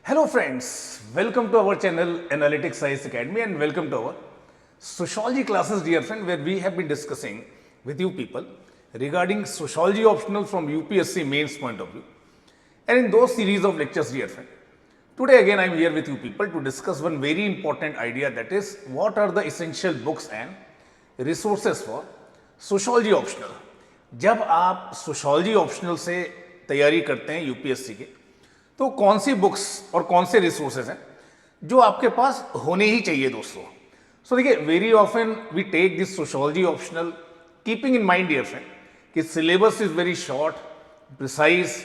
Hello friends, welcome to our channel Analytics Science Academy and welcome to our sociology classes, dear friend, where we have been discussing with you people regarding sociology optional from UPSC mains point of view. And in those series of lectures, dear friend, today again I am here with you people to discuss one very important idea, that is what are the essential books and resources for sociology optional. जब आप sociology optional से तैयारी करते हैं UPSC के, तो कौन सी books और कौन से रिसोर्सेज हैं जो आपके पास होने ही चाहिए दोस्तों. सो देखिए, very often we take this sociology optional keeping in mind dear friend कि syllabus is very short, precise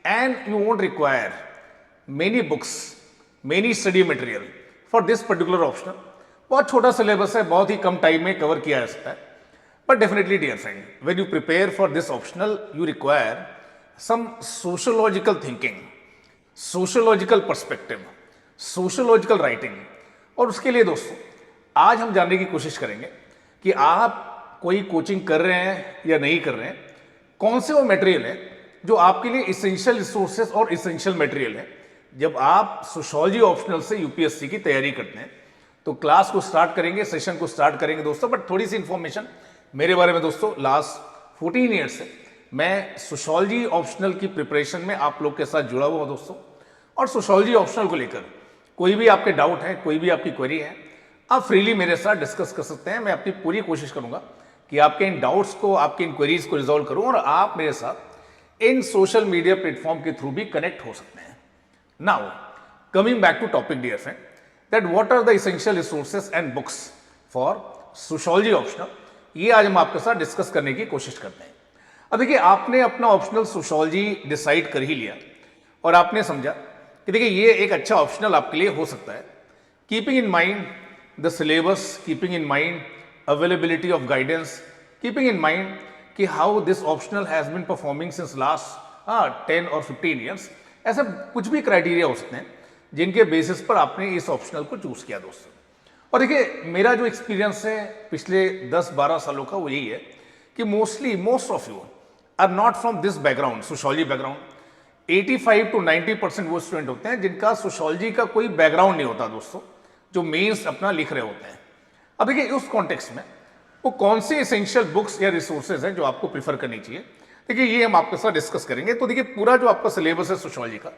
and you won't require many books, many study material for this particular optional. बहुत छोटा syllabus है, बहुत ही कम time में cover किया जा सकता है. But definitely, dear friend, when you prepare for this optional, you require some sociological thinking, sociological perspective, sociological writing. और उसके लिए दोस्तों आज हम जानने की कोशिश करेंगे कि आप कोई कोचिंग कर रहे हैं या नहीं कर रहे हैं, कौन से वो मटेरियल है जो आपके लिए इसेंशियल रिसोर्सेज और इसेंशियल मटेरियल है जब आप सोशोलॉजी ऑप्शनल से यूपीएससी की तैयारी करते हैं. तो क्लास को स्टार्ट करेंगे, सेशन को स्टार्ट करेंगे दोस्तों. बट थोड़ी सी इंफॉर्मेशन मेरे बारे में दोस्तों, लास्ट 14 ईयर्स से मैं सोशोलॉजी ऑप्शनल की प्रिपरेशन में आप लोग के साथ जुड़ा हुआ हूं दोस्तों. और सोशोलॉजी ऑप्शनल को लेकर कोई भी आपके डाउट है, कोई भी आपकी क्वेरी है, आप फ्रीली मेरे साथ डिस्कस कर सकते हैं. मैं अपनी पूरी कोशिश करूंगा कि आपके इन डाउट्स को, आपकी इन क्वेरीज को रिजॉल्व करूं और आप मेरे साथ इन सोशल मीडिया प्लेटफॉर्म के थ्रू भी कनेक्ट हो सकते हैं. Now coming back to topic dear friend, that what are the essential resources and books for sociology optional, ये आज हम आपके साथ डिस्कस करने की कोशिश करते हैं. अब देखिए, आपने अपना ऑप्शनल सोशोलॉजी डिसाइड कर ही लिया और आपने समझा कि देखिए ये एक अच्छा ऑप्शनल आपके लिए हो सकता है. Keeping in mind the syllabus, keeping in mind availability of guidance, keeping in mind कि how this optional has been performing since last 10 और 15 ईयर्स. ऐसा कुछ भी क्राइटेरिया हो सकते हैं जिनके बेसिस पर आपने इस ऑप्शनल को चूज किया दोस्तों. और देखिए, मेरा जो एक्सपीरियंस है पिछले 10-12 सालों का वो यही है कि most of you are not from this background, sociology background. 85 to 90% वो स्टूडेंट होते हैं जिनका सोशोलॉजी का कोई बैकग्राउंड नहीं होता दोस्तों, जो मेंस अपना लिख रहे होते हैं. अब देखिए, उस कॉन्टेक्स्ट में वो कौन सी एसेंशियल बुक्स या रिसोर्सेज हैं जो आपको प्रीफर करनी चाहिए, देखिए ये हम आपके साथ डिस्कस करेंगे. तो देखिए, पूरा जो आपका सिलेबस है सोशोलॉजी का,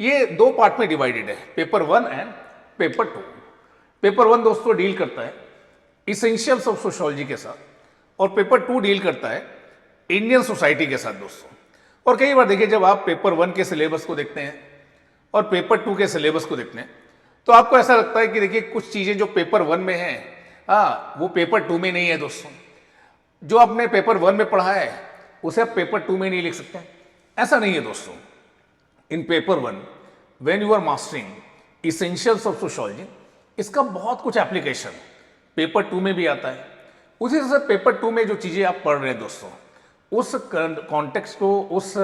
ये 2 पार्ट में डिवाइडेड है, पेपर 1 एंड पेपर 2. पेपर 1 दोस्तों डील करता है इसेंशियल्स ऑफ सोशोलॉजी के साथ और पेपर 2 डील करता है इंडियन सोसाइटी के साथ दोस्तों. और कई बार देखिए, जब आप पेपर 1 के सिलेबस को देखते हैं और पेपर 2 के सिलेबस को देखते हैं तो आपको ऐसा लगता है कि देखिए कुछ चीजें जो पेपर 1 में हैं वो पेपर 2 में नहीं है दोस्तों. जो आपने पेपर 1 में पढ़ा है उसे आप पेपर 2 में नहीं लिख सकते. ऐसा नहीं है दोस्तों. In paper 1 when you are mastering essentials of sociology, इसका बहुत कुछ एप्लीकेशन पेपर 2 में भी आता है. उसी तरह से पेपर 2 में जो चीज़ें आप पढ़ रहे हैं दोस्तों, उस कॉन्टेक्स्ट को, उस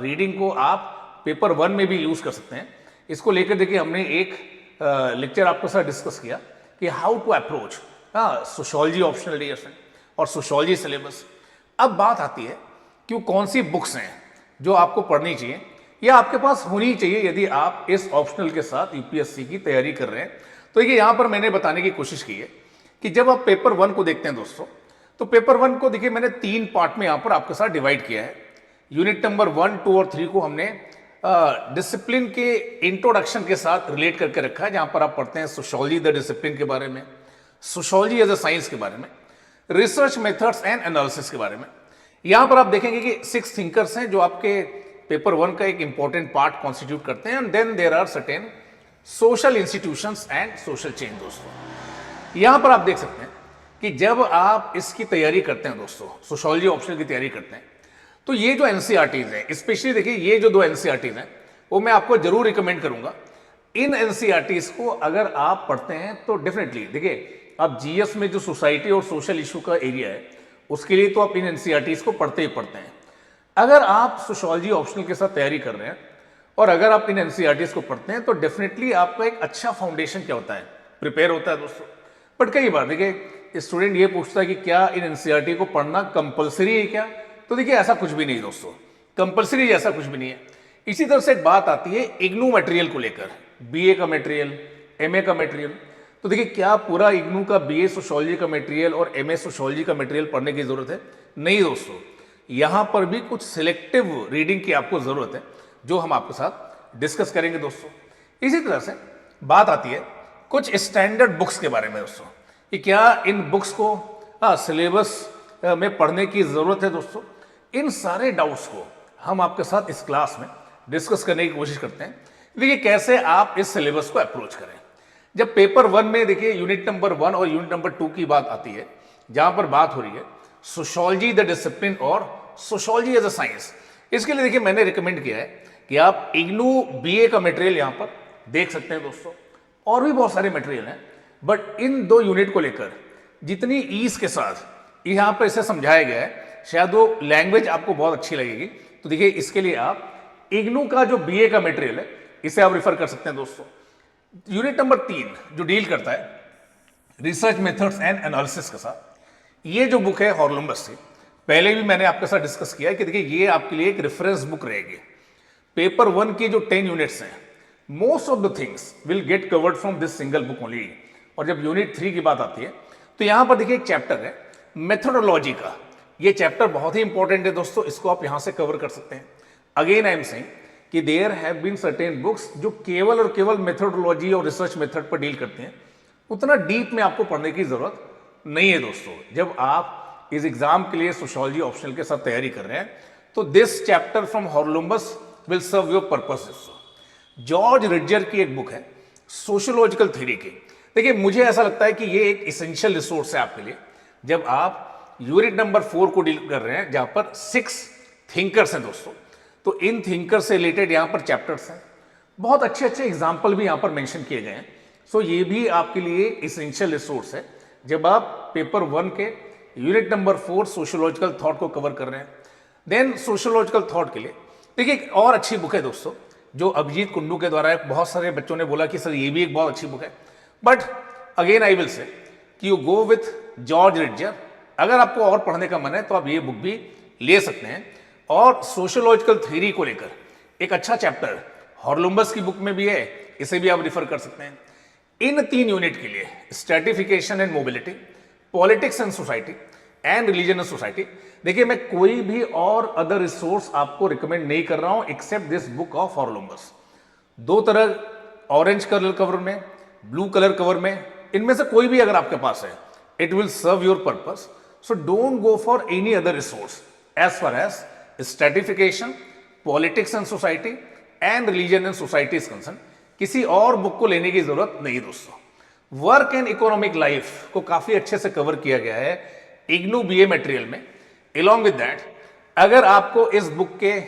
रीडिंग को आप पेपर 1 में भी यूज़ कर सकते हैं. इसको लेकर देखिए, हमने एक लेक्चर आपके साथ डिस्कस किया कि how to approach sociology optional dear और सोशोलॉजी सिलेबस. अब बात आती है कि कौन सी बुक्स हैं जो आपको पढ़नी चाहिए या आपके पास होनी चाहिए यदि आप इस ऑप्शनल के साथ यूपीएससी की तैयारी कर रहे हैं. तो ये यहाँ पर मैंने बताने की कोशिश की है कि जब आप पेपर 1 को देखते हैं दोस्तों, तो पेपर 1 को देखिए मैंने 3 पार्ट में यहाँ पर आपके साथ डिवाइड किया है. यूनिट नंबर 1, 2 और 3 को हमने डिसिप्लिन के इंट्रोडक्शन के साथ रिलेट करके रखा है, जहाँ पर आप पढ़ते हैं सोशोलॉजी द डिसिप्लिन के बारे में, सोशोलॉजी एज अ साइंस के बारे में, रिसर्च मेथड्स एंड एनालिसिस के बारे में. यहाँ पर आप देखेंगे कि 6 थिंकर्स हैं जो आपके पेपर 1 का एक इंपॉर्टेंट पार्ट कॉन्स्टिट्यूट करते हैं. And then there are certain social institutions and social change दोस्तों. यहां पर आप देख सकते हैं कि जब आप इसकी तैयारी करते हैं दोस्तों, सोशोलॉजी ऑप्शनल की तैयारी करते हैं, तो ये जो एनसीईआरटीज हैं, स्पेशली देखिए ये जो 2 एनसीईआरटीज हैं, वो मैं आपको जरूर रिकमेंड करूंगा. इन एनसीईआरटीज को अगर आप पढ़ते हैं तो डेफिनेटली देखिए, आप जीएस में जो सोसाइटी और सोशल इशू का एरिया है उसके लिए तो आप इन एनसीईआरटीज को पढ़ते ही पढ़ते हैं. अगर आप सोशोलॉजी ऑप्शनल के साथ तैयारी कर रहे हैं और अगर आप इन एनसीईआरटीज को पढ़ते हैं तो डेफिनेटली आपका एक अच्छा फाउंडेशन क्या होता है, प्रिपेयर होता है दोस्तों. बट कई बार देखिए स्टूडेंट ये पूछता है कि क्या इन एनसीईआरटी को पढ़ना कंपलसरी है क्या? तो देखिए ऐसा कुछ भी नहीं दोस्तों, कंपलसरी जैसा कुछ भी नहीं है. इसी तरह से एक बात आती है इग्नू मटेरियल को लेकर, बीए का मटेरियल, एमए का मटेरियल। तो देखिए क्या पूरा इग्नू का बीए सोशियोलॉजी का मटेरियल और एमए सोशियोलॉजी का मटेरियल पढ़ने की जरूरत है? नहीं दोस्तों, यहां पर भी कुछ सिलेक्टिव रीडिंग की आपको जरूरत है, जो हम आपके साथ डिस्कस करेंगे दोस्तों। इसी तरह से बात आती है कुछ स्टैंडर्ड बुक्स के बारे में दोस्तों, कि क्या इन बुक्स को सिलेबस में पढ़ने की जरूरत है दोस्तों। इन सारे डाउट्स को हम आपके साथ इस क्लास में डिस्कस करने की कोशिश करते हैं। देखिए कैसे आप इस सिलेबस को अप्रोच करें। जब पेपर 1 में देखिए यूनिट नंबर 1 और यूनिट नंबर 2 की बात आती है, जहां पर बात हो रही है सोशियोलॉजी द डिसिप्लिन और सोशियोलॉजी एज अ साइंस, इसके लिए देखिए मैंने रिकमेंड किया है कि आप इग्नू बीए का मटेरियल यहां पर देख सकते हैं दोस्तों। और भी बहुत सारे मटेरियल हैं, बट इन 2 यूनिट को लेकर जितनी ईज के साथ यहां पर इसे समझाया गया है, शायद वो लैंग्वेज आपको बहुत अच्छी लगेगी। तो देखिए इसके लिए आप इग्नू का जो बीए का मटेरियल है इसे आप रिफर कर सकते हैं दोस्तों। यूनिट नंबर 3 जो डील करता है रिसर्च मेथड्स एंड एनालिसिस के साथ, ये जो बुक है हॉर्लुम्बस से, पहले भी मैंने आपके साथ डिस्कस किया है कि देखिए ये आपके लिए एक रेफरेंस बुक रहेगी। पेपर 1 की जो 10 यूनिट्स हैं, most of the things will get covered from this single book only. और जब यूनिट 3 की बात आती है तो यहां पर देखिए एक चैप्टर है मेथोडोलॉजी का। ये चैप्टर बहुत ही इंपॉर्टेंट है दोस्तों, इसको आप यहां से कवर कर सकते हैं। अगेन आई एम सेइंग कि there have been certain books जो केवल और केवल मेथोडोलॉजी और रिसर्च मेथड पर डील करते हैं, उतना डीप में आपको पढ़ने की जरूरत नहीं है दोस्तों। जब आप इस एग्जाम के लिए सोशियोलॉजी ऑप्शनल के साथ तैयारी कर रहे हैं तो this chapter from Haralambos will serve your purpose दोस्तों। जॉर्ज रिडजर की एक बुक है सोशियोलॉजिकल थ्योरी की। देखिए मुझे ऐसा लगता है कि ये एक इसेंशियल रिसोर्स है आपके लिए, जब आप यूनिट नंबर 4 को डील कर रहे हैं, जहां पर 6 थिंकर्स हैं दोस्तों। तो इन थिंकर से रिलेटेड यहां पर चैप्टर्स हैं, बहुत अच्छे अच्छे एग्जाम्पल भी यहां पर मेंशन किए गए हैं। सो ये भी आपके लिए इसेंशियल रिसोर्स है जब आप पेपर 1 के यूनिट नंबर 4 सोशियोलॉजिकल थॉट को कवर कर रहे हैं। देन सोशियोलॉजिकल थॉट के लिए देखिए एक और अच्छी बुक है दोस्तों, जो अभिजीत कुंडू के द्वारा है। बहुत सारे बच्चों ने बोला कि सर ये भी एक बहुत अच्छी बुक है, but again I will say कि यू गो विथ जॉर्ज रिडजर। अगर आपको और पढ़ने का मन है तो आप ये बुक भी ले सकते हैं। और सोशियोलॉजिकल थ्योरी को लेकर एक अच्छा चैप्टर हॉर्लुम्बस की बुक में भी है, इसे भी आप रिफर कर सकते हैं। इन 3 यूनिट के लिए stratification and mobility, politics and society and religion and society, देखिए मैं कोई भी और अदर रिसोर्स आपको रिकमेंड नहीं कर रहा हूं except this book of Haralambos. 2 तरह, ऑरेंज कलर कवर में, ब्लू कलर कवर में, इनमें से कोई भी अगर आपके पास है, it will serve your purpose. So don't go for any other resource as far as stratification, politics and society and religion and society is concern. किसी और बुक को लेने की जरूरत नहीं दोस्तों। वर्क एंड इकोनॉमिक लाइफ को काफी अच्छे से कवर किया गया है इग्नू बीए मटेरियल में। अलॉन्ग विद दैट, अगर आपको इस बुक के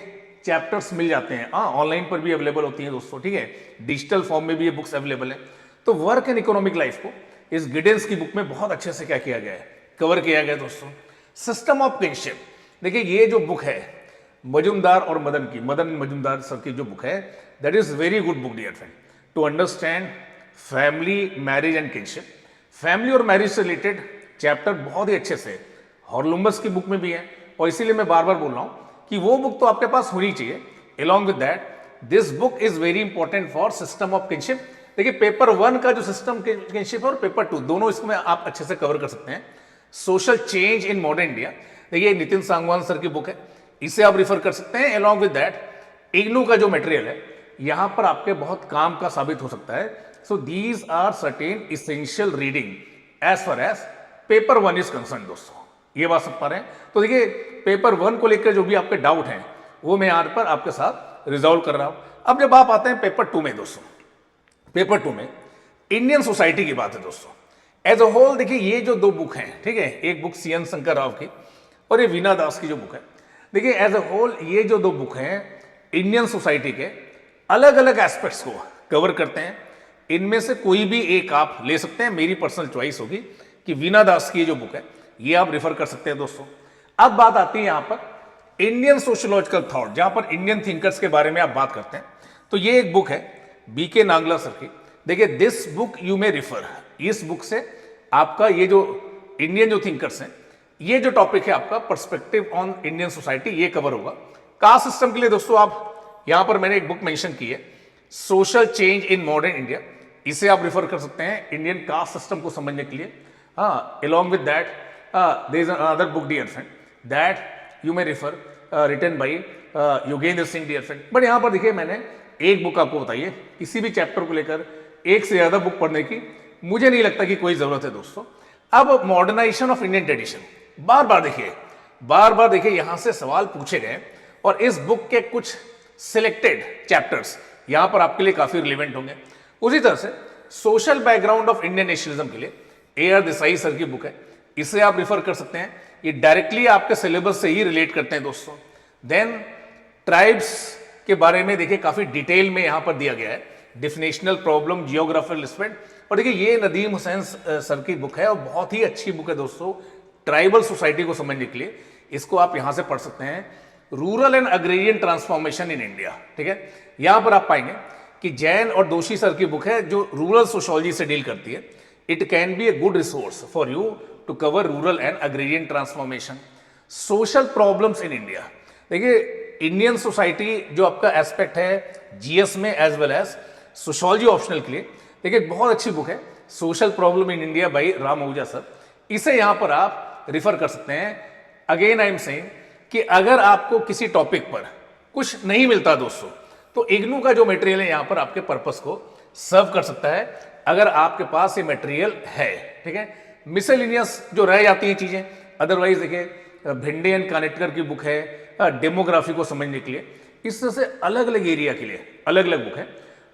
चैप्टर्स मिल जाते हैं, ऑनलाइन पर भी अवेलेबल होती हैं दोस्तों, ठीक है, डिजिटल फॉर्म में भी ये बुक्स अवेलेबल है, तो वर्क एंड इकोनॉमिक लाइफ को इस गिडेंस की बुक में बहुत अच्छे से क्या किया गया है, कवर किया गया है दोस्तों। सिस्टम ऑफ किनशिप, देखिए ये जो बुक है मजुमदार और मदन की, मदन मजुमदार सर की जो बुक है, that is very good book dear friend to understand family, marriage and kinship. Family और मैरिज से रिलेटेड चैप्टर बहुत ही अच्छे से हॉर्लुम्बस की बुक में भी है, और इसीलिए मैं बार बार बोल रहा हूं कि वो बुक तो आपके पास होनी चाहिए। Along with that, this book is very important for system of kinship. देखिए पेपर 1 का जो सिस्टम किनशिप और पेपर 2 दोनों इसमें आप अच्छे से कवर कर सकते हैं। Social change in modern India, देखिए नितिन सांगवान सर की बुक है, इसे आप रिफर कर सकते हैं। अलॉन्ग विद दैट, इग्नू का जो मटेरियल है यहां पर आपके बहुत काम का साबित हो सकता है। So these are certain essential reading as far as paper 1 is concern दोस्तों। ये बात समझ पा रहे हैं? तो देखिए पेपर 1 को लेकर जो भी आपके डाउट हैं वो मैं यहां पर आपके साथ रिजॉल्व कर रहा हूं। अब जब आप आते हैं पेपर 2 में दोस्तों, पेपर 2 में इंडियन सोसाइटी की बात है दोस्तों। एज अ होल देखिए ये जो 2 बुक हैं, ठीक है, एक बुक CN शंकर राव की और ये वीना दास की जो बुक है, देखिए एज अ होल ये जो 2 बुक हैं इंडियन सोसाइटी के अलग अलग एस्पेक्ट्स को कवर करते हैं। इनमें से कोई भी एक आप ले सकते हैं, मेरी पर्सनल चॉइस होगी कि वीना दास की जो बुक है ये आप रेफर कर सकते हैं दोस्तों। अब बात आती है यहां पर इंडियन सोशियोलॉजिकल थॉट, जहां पर इंडियन थिंकर्स के बारे में आप बात करते हैं। तो ये एक बुक है BK नांगला सर की। देखिए this book you may refer, इस बुक से आपका ये जो इंडियन जो थिंकर्स हैं, ये जो टॉपिक है आपका पर्सपेक्टिव ऑन इंडियन सोसाइटी, ये कवर होगा। कास्ट सिस्टम के लिए दोस्तों आप यहां पर मैंने एक बुक मेंशन की है, social change in modern India. इसे आप रिफर कर सकते हैं इंडियन कास्ट सिस्टम को समझने के लिए। हाँ, along with that there is another book dear friend that you may refer written by Yogendra Singh dear friend। But यहाँ पर देखिए मैंने एक बुक आपको बताइए, किसी भी चैप्टर को लेकर एक से ज्यादा बुक पढ़ने की मुझे नहीं लगता कि कोई जरूरत है दोस्तों। अब मॉडर्नाइजेशन ऑफ इंडियन ट्रेडिशन, बार बार देखिए यहां से सवाल पूछे गए और इस बुक के कुछ सिलेक्टेड चैप्टर्स यहां पर आपके लिए काफी रिलेवेंट होंगे। उसी तरह से social background of Indian nationalism के लिए AR देसाई सर की बुक है, इसे आप रिफर कर सकते हैं। ये डायरेक्टली आपके सिलेबस से ही रिलेट करते हैं दोस्तों। देन ट्राइब्स के बारे में देखिए काफी डिटेल में यहां पर दिया गया है, डिफिनेशनल प्रॉब्लम, जियोग्राफिकल स्प्रेड। और देखिए ये नदीम हुसैन सर की बुक है और बहुत ही अच्छी बुक है दोस्तों ट्राइबल सोसाइटी को समझने के लिए। इसको आप यहां से पढ़ सकते हैं, rural and agrarian transformation in India. ठीक है, यहां पर आप पाएंगे कि जैन और दोषी सर की बुक है जो रूरल सोशोलॉजी से डील करती है। It can be a good resource for you to cover rural and agrarian transformation. Social problems in India, देखिए इंडियन सोसाइटी जो आपका एस्पेक्ट है GS में as well as sociology optional के लिए, देखिए बहुत अच्छी बुक है, social problem in India by Ram Ahuja sir. इसे यहां पर आप रिफर कर सकते हैं। अगेन आई एम सेइंग कि अगर आपको किसी टॉपिक पर कुछ नहीं मिलता दोस्तों, तो इग्नू का जो मटेरियल है यहां पर आपके पर्पस को सर्व कर सकता है, अगर आपके पास ये मटेरियल है। ठीक है, मिसलेनियस जो रह जाती हैं चीजें, अदरवाइज देखिए भिंडे एंड कानेटकर की बुक है डेमोग्राफी को समझने के लिए, इस तरह से अलग अलग एरिया के लिए अलग अलग बुक है।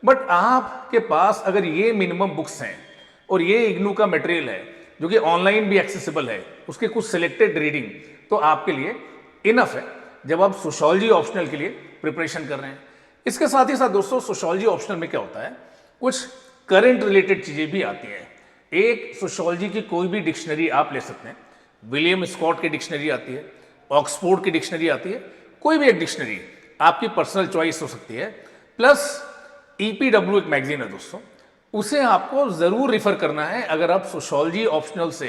बट आपके पास अगर ये मिनिमम बुक्स हैं और ये इग्नू का मटेरियल है जो कि ऑनलाइन भी एक्सेसिबल है, उसके कुछ सिलेक्टेड रीडिंग तो आपके लिए इनफ है जब आप सोशोलॉजी ऑप्शनल के लिए प्रिपरेशन कर रहे हैं। इसके साथ ही साथ दोस्तों सोशोलॉजी ऑप्शनल में क्या होता है, कुछ करंट रिलेटेड चीजें भी आती हैं। एक सोशोलॉजी की कोई भी डिक्शनरी आप ले सकते हैं, विलियम स्कॉट की डिक्शनरी आती है, ऑक्सफोर्ड की डिक्शनरी आती है, कोई भी एक डिक्शनरी आपकी पर्सनल चॉइस हो सकती है। प्लस EPW एक मैगजीन है दोस्तों, उसे आपको जरूर रिफर करना है अगर आप सोशोलॉजी ऑप्शनल से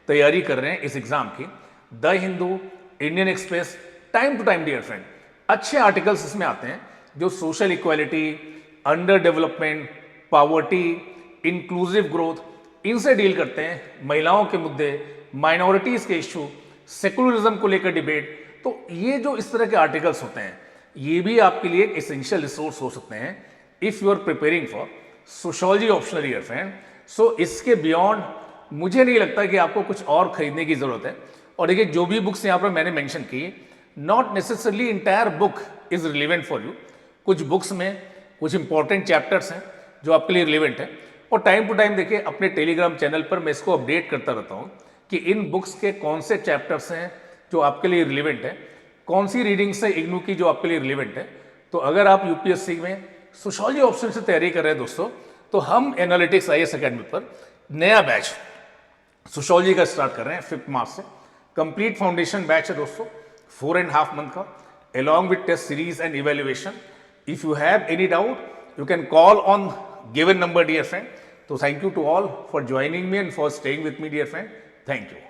तैयारी कर रहे हैं इस एग्जाम की। The Hindu, Indian express, time to time dear friend अच्छे आर्टिकल्स इसमें आते हैं जो social equality, under development, poverty, inclusive growth, इनसे डील करते हैं। महिलाओं के मुद्दे, माइनॉरिटीज के इश्यू, सेकुलरिज्म को लेकर डिबेट, तो ये जो इस तरह के आर्टिकल्स होते हैं ये भी आपके लिए एक एसेंशियल रिसोर्स हो सकते हैं if you are preparing for sociology optional year friend. So इसके बियॉन्ड मुझे नहीं लगता कि आपको कुछ और खरीदने की जरूरत है। और देखिए जो भी बुक्स यहाँ पर मैंने मेंशन की, not necessarily entire book is relevant for you. कुछ बुक्स में कुछ इंपॉर्टेंट चैप्टर्स हैं जो आपके लिए रिलेवेंट है, और टाइम टू टाइम देखिए अपने टेलीग्राम चैनल पर मैं इसको अपडेट करता रहता हूँ कि इन बुक्स के कौन से चैप्टर्स हैं जो आपके लिए रिलेवेंट है, कौन सी रीडिंग्स है इग्नू की जो आपके लिए रिलेवेंट है। तो अगर आप UPSC में सोशोलॉजी ऑप्शन से तैयारी कर रहे हैं दोस्तों, तो हम एनालिटिक्स IAS अकेडमी पर नया बैच सोशोलॉजी का स्टार्ट कर रहे हैं 5 मार्च से। कंप्लीट फाउंडेशन बैच है दोस्तों 4.5 मंथ का, along with test series and evaluation. If you have any doubt, you can call on given number, dear friend. So thank you to all for joining me and for staying with me, dear friend. Thank you.